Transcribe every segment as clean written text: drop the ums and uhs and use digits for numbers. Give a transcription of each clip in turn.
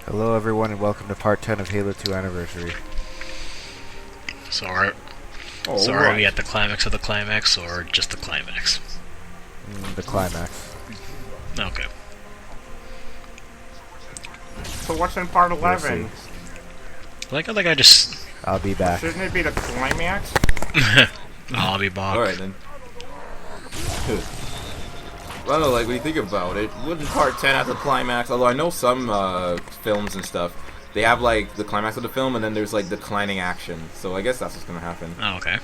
Hello everyone and welcome to part 10 of Halo 2 Anniversary. So are we at the climax of the climax, or just the climax? The climax. Okay. So what's in part 11? Like I just... I'll be back. Shouldn't it be the climax? I'll be back. Alright then. Well, like, when you think about it, wouldn't part 10 have the climax? Although I know some films and stuff, they have, like, the climax of the film, and then there's, like, declining action. So I guess that's what's gonna happen. Oh, okay.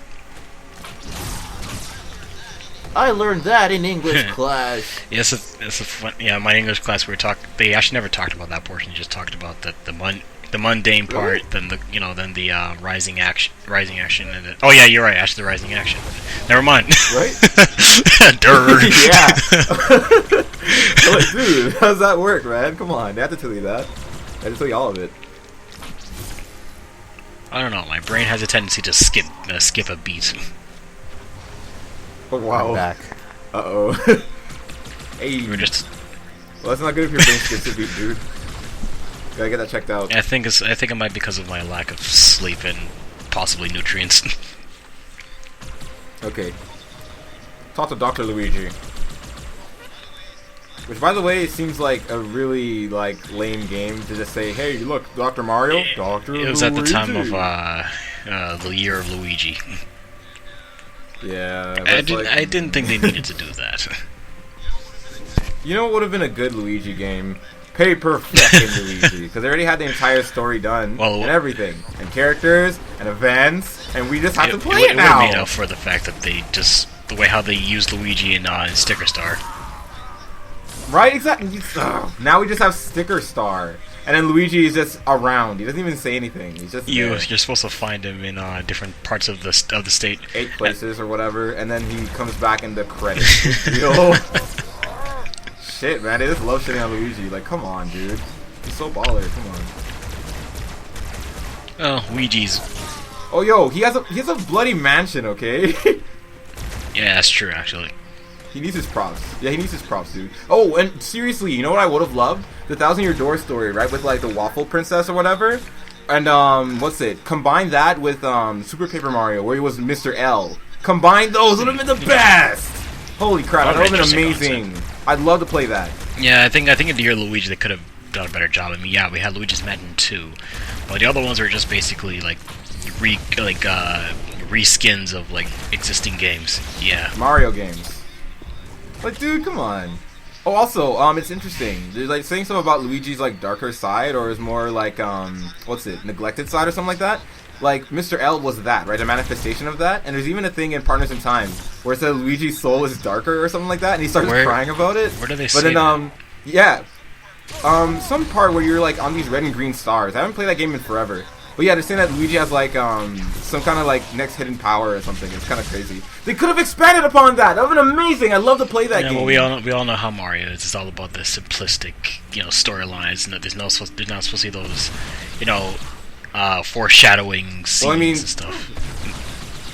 I learned that in English class. Yes, it's a fun... Yeah, my English class, they actually never talked about that portion. They just talked about the mundane part, then the rising action, and then... Oh yeah, you're right. Actually, the rising action. Never mind. Right? Durr. Yeah. I'm like, dude, how does that work, man? Come on, they have to tell you that. They have to tell you all of it. I don't know. My brain has a tendency to skip a beat. Oh wow. I'm back. Uh-oh. Hey. We're just... Well, that's not good if your brain skips a beat, dude. Gotta get that checked out. I think it might be because of my lack of sleep and possibly nutrients. Okay. Talk to Dr. Luigi. Which, by the way, seems like a really, like, lame game to just say, hey, look, Dr. Mario, Dr. Luigi. It was at the time of the year of Luigi. Yeah. I didn't think they needed to do that. You know what would have been a good Luigi game? Paper fucking Luigi. Because they already had the entire story done, and everything. And characters, and events, and we just have to play it now. It would have made up for the fact that they just... the way how they used Luigi in Sticker Star. Right, exactly. Now we just have Sticker Star. And then Luigi is just around. He doesn't even say anything. He's just You're supposed to find him in different parts of the state. 8 places or whatever, and then he comes back in the credits. Yo. Shit, man, they just love shitting on Luigi. Like, come on, dude. He's so baller. Come on. Oh, Luigi's. Oh, yo, he has a bloody mansion, okay? Yeah, that's true, actually. He needs his props. Yeah, he needs his props, dude. Oh, and seriously, you know what I would have loved? The 1,000-Year Door story, right? With, like, the Waffle Princess or whatever. And, what's it? Combine that with, Super Paper Mario, where he was Mr. L. Combine those, would have been the best! Holy crap, that would have been amazing. I'd love to play that. Yeah, I think in the year Luigi they could have done a better job. I mean, yeah, we had Luigi's Mansion 2, but the other ones were just basically like reskins of like existing games. Yeah. Mario games. Like, dude, come on. Oh, also, it's interesting. They're like saying something about Luigi's like darker side, or is more like what's it, neglected side or something like that. Like, Mr. L was that, right? A manifestation of that. And there's even a thing in Partners in Time where it says Luigi's soul is darker or something like that, and he starts crying about it. Where do they say that? Yeah. Some part where you're, like, on these red and green stars. I haven't played that game in forever. But yeah, they're saying that Luigi has, like, some kind of, like, next hidden power or something. It's kind of crazy. They could have expanded upon that! That would have been amazing! I'd love to play that game. Well, we all know how Mario is. It's all about the simplistic, storylines. There's not supposed to be those, foreshadowing scenes and stuff.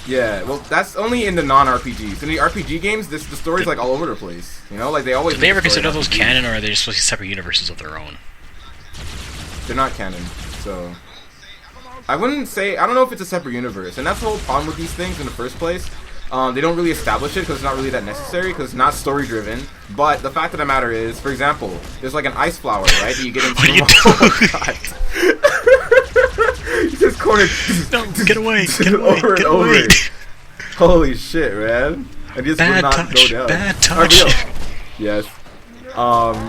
Yeah, well, that's only in the non-RPGs. In the RPG games, the story's like all over the place. Like they always. Do they ever consider those canon, or are they just supposed to be separate universes of their own? They're not canon, so I wouldn't say. I don't know if it's a separate universe, and that's the whole problem with these things in the first place. They don't really establish it because it's not really that necessary, because it's not story-driven. But the fact of the matter is, for example, there's like an ice flower, right? That you get into. What are you doing? He just cornered. No, get away! Get away! Over get and over. away! Holy shit, man! And this would not go down. Bad touch. Yes.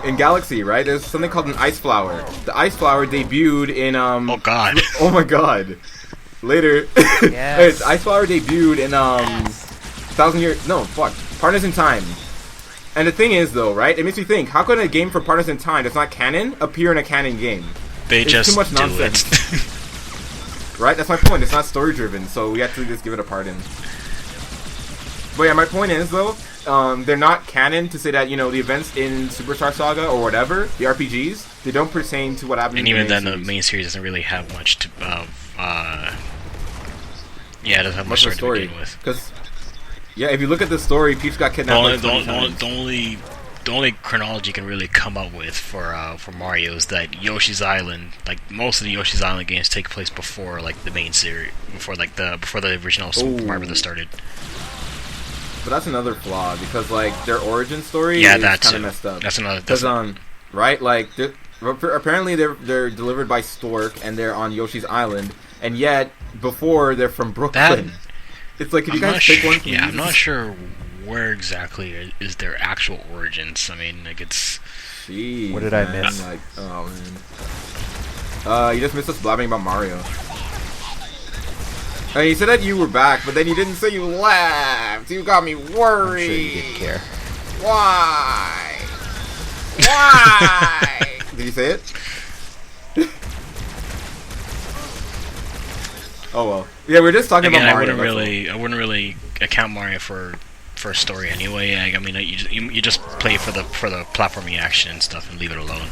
In Galaxy, right? There's something called an ice flower. The ice flower debuted in Oh god. Oh my god. Later. Yes. Ice flower debuted in 1,000 Years. No, fuck. Partners in Time. And the thing is, though, right? It makes me think: how could a game for Partners in Time that's not canon appear in a canon game? They it's just too much do nonsense. it. Right? That's my point. It's not story driven, so we have to just give it a pardon. But yeah, my point is though, they're not canon to say that the events in Superstar Saga or whatever, the RPGs, they don't pertain to what happened. And in even the then, the main series doesn't really have much to. Yeah, it doesn't have much story to begin with. Because if you look at the story, Peach got kidnapped. The chronology you can really come up with for Mario is that Yoshi's Island, like most of the Yoshi's Island games, take place before like the main series, before the original Super Mario Bros. Started. But that's another flaw because like their origin story Yeah, is that's kind of it. messed up. That's another. Because right, like apparently they're delivered by Stork and they're on Yoshi's Island, and yet before they're from Brooklyn. It's like, could you guys pick one, please? Yeah, I'm not sure where exactly is their actual origins. I mean, like it's. Jeez, What did I man. miss? Like, oh man. You just missed us blabbing about Mario. You said that you were back, but then you didn't say you left. You got me worried. I'm sure you didn't care. Why? Why? Did you say it? Oh well. Yeah, we're just talking Again, about Mario. I wouldn't really account Mario for a story anyway. I mean, you just play for the platforming action and stuff and leave it alone.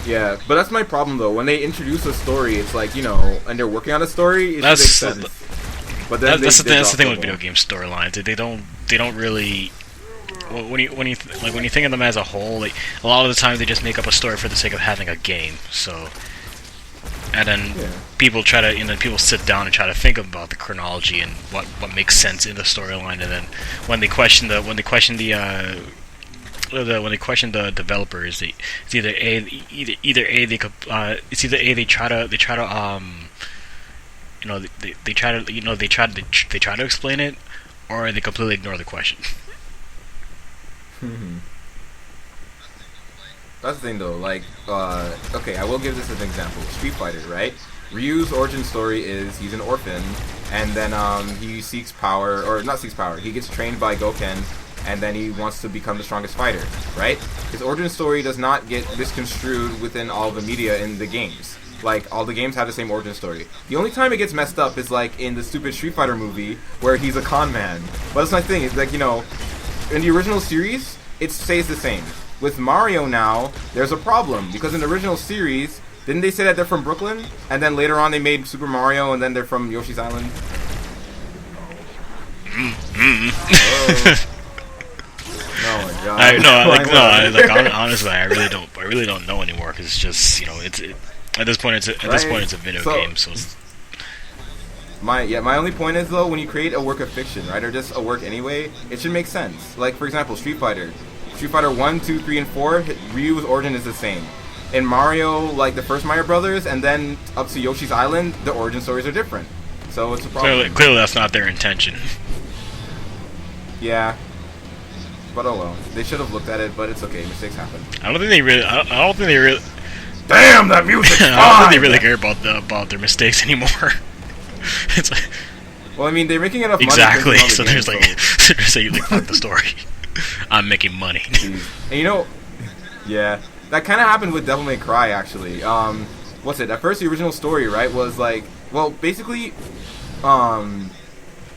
Yeah, but that's my problem though. When they introduce a story, it's like, you know, and they're working on a story, it makes sense. But then that's the thing with ball. video game storylines. They don't really. When you think of them as a whole, like, a lot of the time they just make up a story for the sake of having a game. So, and then people people sit down and try to think about the chronology and what makes sense in the storyline. And then when they question the developers, it's either they try to explain it, or they completely ignore the question. That's the thing though, like, okay, I will give this as an example. Street Fighter, right? Ryu's origin story is he's an orphan, and then he seeks power, or not seeks power, he gets trained by Goken, and then he wants to become the strongest fighter, right? His origin story does not get misconstrued within all the media in the games. Like, all the games have the same origin story. The only time it gets messed up is, like, in the stupid Street Fighter movie, where he's a con man. But that's my thing, it's like, you know, in the original series, it stays the same. With Mario now, there's a problem, because in the original series, didn't they say that they're from Brooklyn? And then later on they made Super Mario, and then they're from Yoshi's Island? Oh my god! Honestly, I really don't know anymore, because it's just, you know, at this point it's a video game, so. My only point is though, when you create a work of fiction, right, or just a work anyway, it should make sense. Like, for example, Street Fighter 1, 2, 3, and 4, Ryu's origin is the same. In Mario, like the first Mario Brothers, and then up to Yoshi's Island, the origin stories are different. So it's a problem. Clearly that's not their intention. Yeah. But oh well. They should have looked at it, but it's okay. Mistakes happen. I don't think they really. Damn, that music's I don't think they really care about their mistakes anymore. It's like, well, I mean, they're making enough money. Exactly. So there's like, fuck the story. I'm making money. And you know, yeah, that kind of happened with Devil May Cry actually. What's it? At first, the original story, right, was like, well, basically, what I'm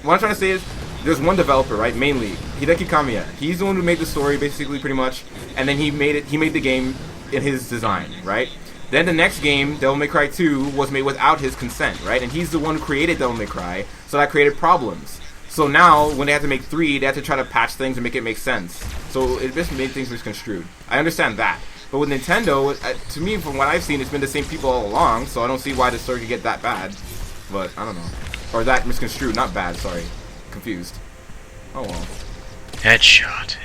trying to say is, there's one developer, right, mainly Hideki Kamiya. He's the one who made the story, basically, pretty much, and then he made the game in his design, right? Then the next game, Devil May Cry 2, was made without his consent, right? And he's the one who created Devil May Cry, so that created problems. So now, when they have to make 3, they have to try to patch things and make it make sense. So it just made things misconstrued. I understand that. But with Nintendo, to me, from what I've seen, it's been the same people all along, so I don't see why the story could get that bad. But, I don't know. Or that misconstrued, not bad, sorry. Confused. Oh well. Headshot.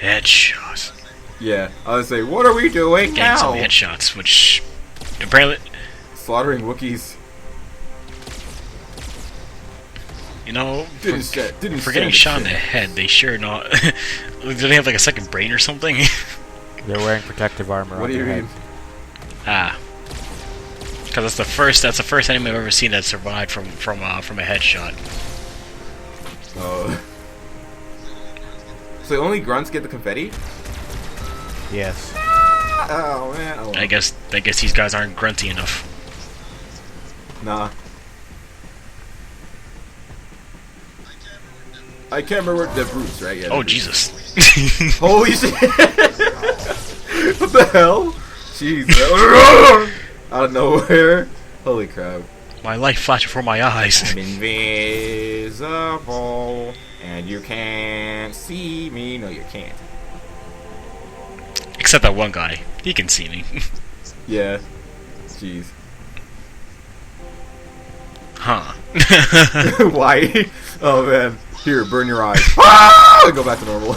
Yeah, I was say, what are we doing Getting some now? headshots, which apparently, Slaughtering Wookiees. you know, Didn't for getting shot in the head, they sure not. Do they have like a second brain or something? They're wearing protective armor What on do you their mean? head. Because that's the first enemy I've ever seen that survived from a headshot. Oh. So only grunts get the confetti? Yes. Oh man. Oh, well. I guess these guys aren't grunty enough. Nah. I can't remember the roots, right? Yeah, Oh the Jesus! Holy shit! What the hell? Jeez. Out of nowhere. Holy crap. My life flashed before my eyes. I'm invisible, and you can't see me. No, you can't. Except that one guy. He can see me. Yeah. Jeez. Huh. Why? Oh man. Here, burn your eyes. Ah! Go back to normal.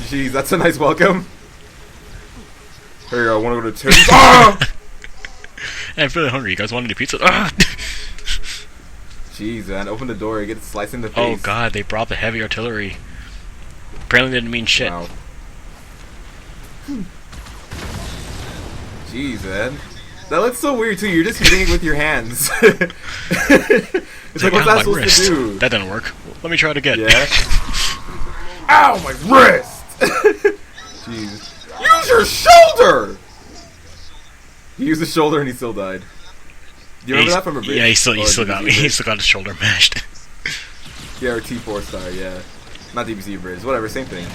Jeez, that's a nice welcome. Here, I want to go to Tim's. Ah! Hey, I'm feeling hungry. You guys want any pizza? Ah! Jeez, man. Open the door. Get sliced in the face. Oh god, they brought the heavy artillery. Apparently they didn't mean shit. Wow. Jeez, man. That looks so weird too. You're just hitting it with your hands. It's like, what's ow, that my supposed wrist. to do? That didn't work. Let me try it again. Yeah. Ow, my wrist! Jeez. Use your shoulder! He used his shoulder and he still died. Do you remember that from a bridge? Yeah, he still Or got DBZ me. He bridge? still got his shoulder mashed. Yeah, or T4 star, yeah. Not DBZ bridge, whatever, same thing.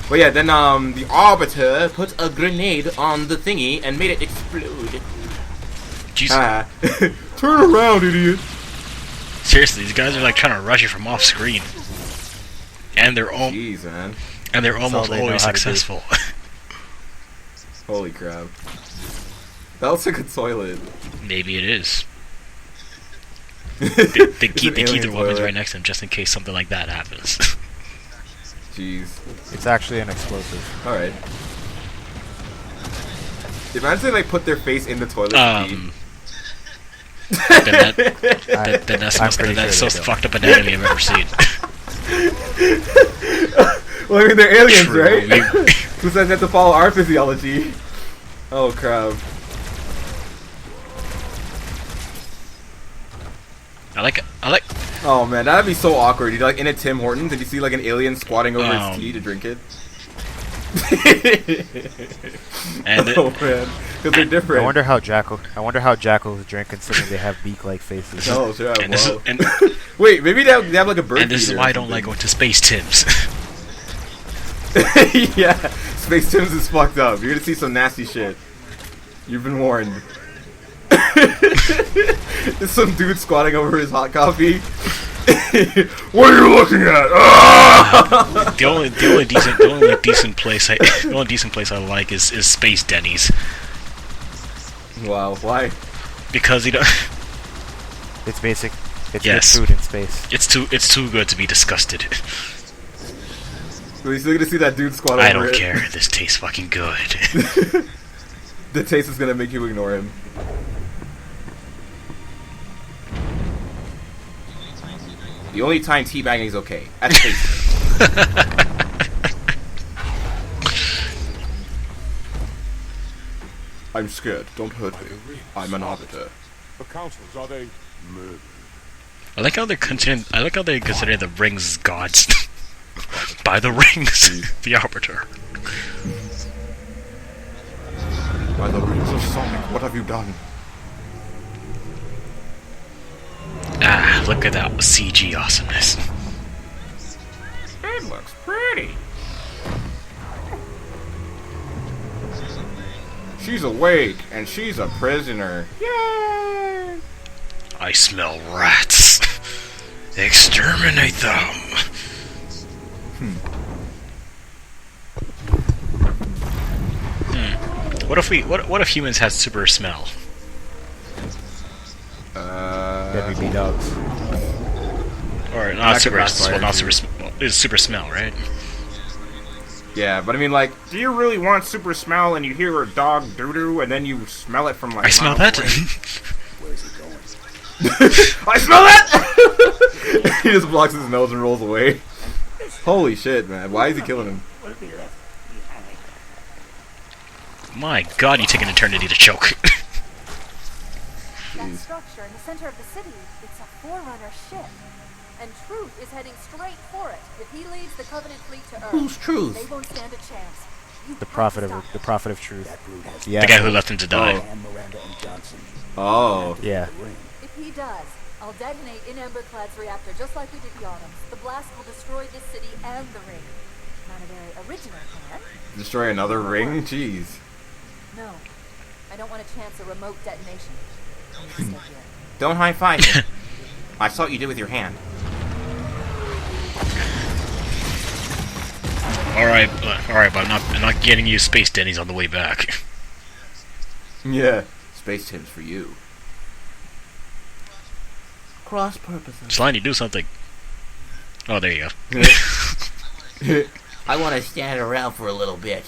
But yeah, then the Arbiter put a grenade on the thingy and made it explode. Jesus. Ah. Turn around, idiot! Seriously, these guys are like trying to rush you from off screen. And they're Jeez, man. almost they know always how to do. successful. Holy crap. That looks like a toilet. Maybe it is. They It's keep an alien their weapons toilet. right next to them just in case something like that happens. Jeez. It's actually an explosive. Alright. Imagine they like put their face in the toilet to pee. Then that's I'm pretty the sure most they don't. fucked up anatomy I've ever seen. Well, I mean, they're aliens, True, right? we- Who says they have to follow our physiology? Oh, crap. I like. Oh, man, that'd be so awkward. You're like in a Tim Hortons and you see like an alien squatting over its tea to drink it. And Oh, man. Because they're different. I wonder how jackals drink considering they have beak-like faces. Oh, sure. and this is Wow. and, Wait, maybe they have like a bird and this is feeder or why I don't like something. going to Space Tims. Yeah, Space Tims is fucked up. You're gonna see some nasty shit. You've been warned. There's some dude squatting over his hot coffee. What are you looking at? Ah! the only decent place I like is Space Denny's, Wow, why? because you know It's basic. It's Yes. good food in space. it's too good to be disgusted. So you're still gonna see that dude squat over I don't it. care. This tastes fucking good. The taste is gonna make you ignore him. The only time teabagging is okay. At taste. I'm scared. Don't hurt me. I'm an arbiter. The councils, are they murderers? I like how they consider the rings gods. By the rings, the Arbiter. By the rings of Sonic, what have you done? Ah, look at that CG awesomeness. It looks pretty. She's awake, and she's a prisoner. Yay! I smell rats. Exterminate them. What if humans had super smell? Then we beat dogs. Or That not could super, backfire, well, not too. it's super smell, right? Yeah, but I mean, like, Do you really want super smell and you hear a dog doo-doo and then you smell it from like I smell miles that. away? I smell that! He just blocks his nose and rolls away. Holy shit, man. Why is he killing him? My God, you take an eternity to choke. That structure in the center of the city, it's a Forerunner ship. And Truth is heading straight for it. If he leads the Covenant fleet to Earth, Who's Truth? they won't stand a chance. You The have prophet to of stop the them. prophet of truth. The guy who left him to die. Oh. Yeah. If he does, I'll detonate in Emberclad's reactor just like we did the Autumn. The blast will destroy this city and the ring. Not a very original plan. Destroy another ring? Jeez. No. I don't want to chance a remote detonation. I need to stay here. Don't high five him. I saw what you did with your hand. Alright, but I'm not getting you Space Denny's on the way back. Yeah. Space Tim's for you. Cross purposes. Slimy, do something. Oh, there you go. I want to stand around for a little bit.